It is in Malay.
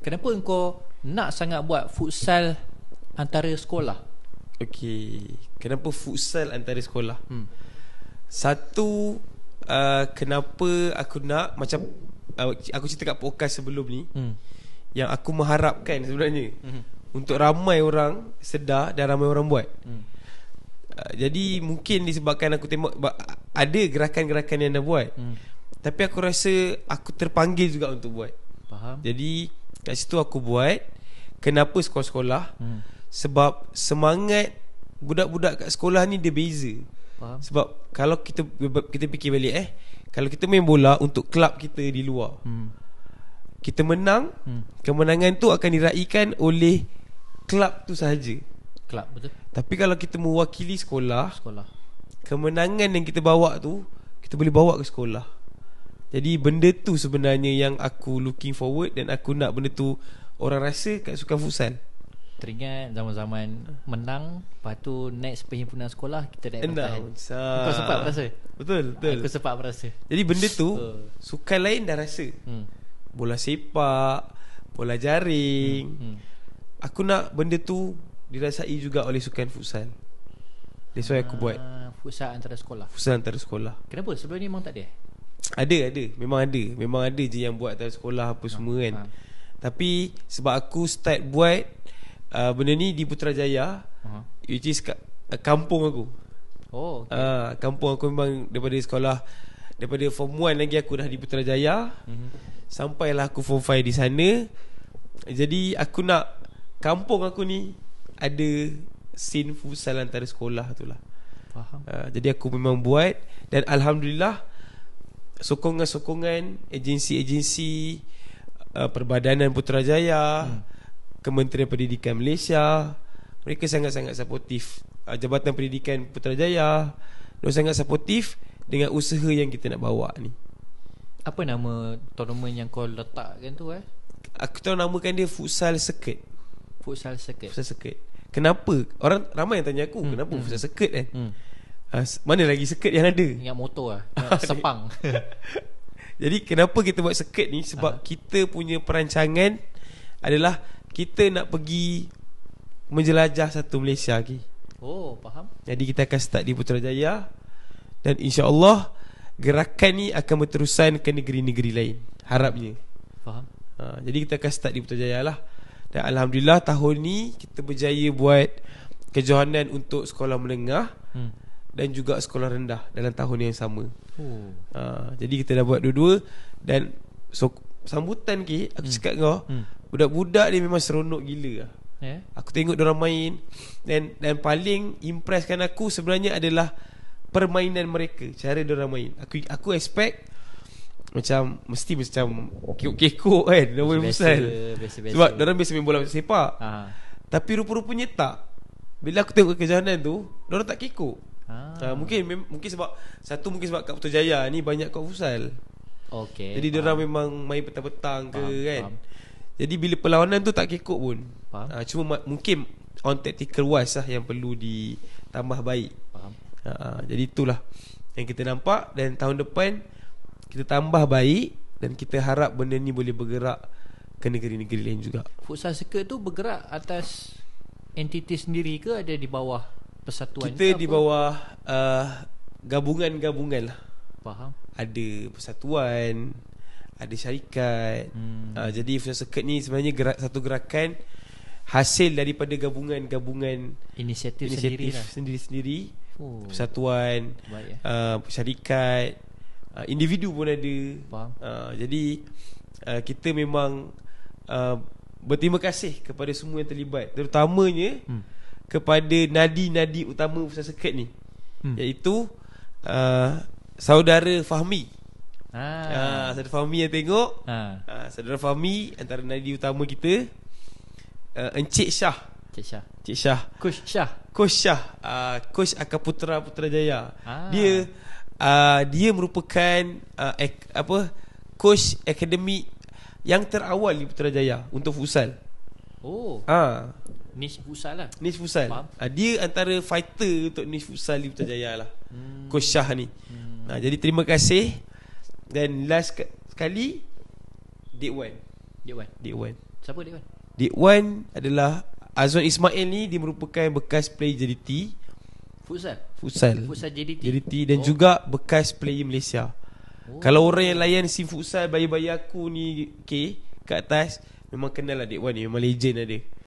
kenapa engkau nak sangat buat futsal antara sekolah? Okey, kenapa futsal antara sekolah? Satu, kenapa aku nak, macam aku cerita kat podcast sebelum ni, yang aku mengharapkan sebenarnya untuk ramai orang sedar dan ramai orang buat. Jadi mungkin disebabkan aku tengok ada gerakan-gerakan yang dah buat, tapi aku rasa aku terpanggil juga untuk buat. Faham. Jadi kat situ aku buat. Kenapa sekolah-sekolah? Sebab semangat budak-budak kat sekolah ni dia beza. Faham. Sebab kalau kita fikir balik, kalau kita main bola untuk kelab kita di luar, kita menang, kemenangan tu akan diraikan oleh kelab tu sahaja. Kelab, betul. Tapi kalau kita mewakili sekolah, kemenangan yang kita bawa tu kita boleh bawa ke sekolah. Jadi benda tu sebenarnya yang aku looking forward, dan aku nak benda tu orang rasa kat sukan futsal. Teringat zaman-zaman menang, lepas tu next perhimpunan sekolah kita naik Announce. Kau sempat berasa? Betul. Aku sempat berasa. Jadi benda tu sukan lain dah rasa. Bola sepak, bola jaring. Aku nak benda tu dirasai juga oleh sukan futsal. That's why aku buat futsal antara sekolah. futsal antara sekolah. Kenapa? Sebelum ni memang tak ada? Ada. Memang ada je yang buat antara sekolah apa semua kan. Tapi sebab aku start buat benda ni di Putrajaya, which is kampung aku. Oh, okay. Kampung aku memang daripada sekolah, daripada form 1 lagi aku dah di Putrajaya, sampailah aku form 5 di sana. Jadi aku nak kampung aku ni ada scene futsal antara sekolah tu lah. Faham. Jadi aku memang buat, dan alhamdulillah sokongan-sokongan agensi-agensi, Perbadanan Putrajaya, Kementerian Pendidikan Malaysia, mereka sangat-sangat supportif. Jabatan Pendidikan Putrajaya, mereka sangat supportif dengan usaha yang kita nak bawa ni. Apa nama tournament yang kau letakkan tu? Aku tahu namakan dia Futsal Circuit. Futsal Circuit. Kenapa? Orang ramai yang tanya aku, kenapa futsal circuit kan? Mana lagi circuit yang ada? Ingat motor Sepang. Jadi kenapa kita buat circuit ni? Sebab kita punya perancangan adalah kita nak pergi menjelajah satu Malaysia lagi. Oh, faham. Jadi kita akan start di Putrajaya, dan insya-Allah gerakan ni akan berterusan ke negeri-negeri lain, harapnya. Faham. Jadi kita akan start di Putrajaya lah. Dan alhamdulillah tahun ni kita berjaya buat kejohanan untuk sekolah menengah dan juga sekolah rendah dalam tahun yang sama. Jadi kita dah buat dua-dua. Dan sambutan aku cakap kau, budak-budak ni memang seronok gila lah. Aku tengok diorang main, dan paling impresskan aku sebenarnya adalah permainan mereka, cara diorang main. Aku expect macam mesti macam kekok kan, dia main futsal. Sebab diorang biasa main bola sepak. Tapi rupa-rupanya tak. Bila aku tengok kejohanan tu, diorang tak kekok. Mungkin sebab satu, mungkin sebab kat Putrajaya ni banyak kat futsal. Okay. Jadi diorang memang main petang-petang ke kan. Faham. Jadi bila perlawanan tu tak kekok pun. Cuma mungkin on tactical wise lah yang perlu ditambah baik. Faham. Jadi itulah yang kita nampak. Dan tahun depan kita tambah baik, dan kita harap benda ni boleh bergerak ke negeri-negeri lain juga. Futsal Circuit tu bergerak atas entiti sendiri ke ada di bawah persatuan? Kita di bawah gabungan-gabungan lah. Faham. Ada persatuan, ada syarikat. Jadi Futsal Circuit ni sebenarnya satu gerakan hasil daripada gabungan-gabungan inisiatif sendiri-sendiri. Persatuan, syarikat, individu pun ada. Jadi kita memang berterima kasih kepada semua yang terlibat, terutamanya kepada nadi-nadi utama Futsal Circuit ni, iaitu saudara Fahmi. Saudara Fahmi yang tengok. Saudara Fahmi antara nadi utama kita. Encik Syah. Coach Syah, Coach Akaputra Putrajaya. Dia merupakan coach akademik yang terawal di Putrajaya untuk futsal. Niche futsal lah. Niche futsal. Dia antara fighter untuk niche futsal di Putrajaya lah. Coach Syah ni. Jadi terima kasih. Dan last sekali Day One. Siapa Dik Wan? Dik Wan adalah Azwan Ismail ni, dia merupakan bekas player JDT Futsal JDT dan juga bekas player Malaysia. Kalau orang yang layan si futsal bayi-bayi aku ni kat atas, memang kenal lah Dik Wan ni, memang legend lah dia.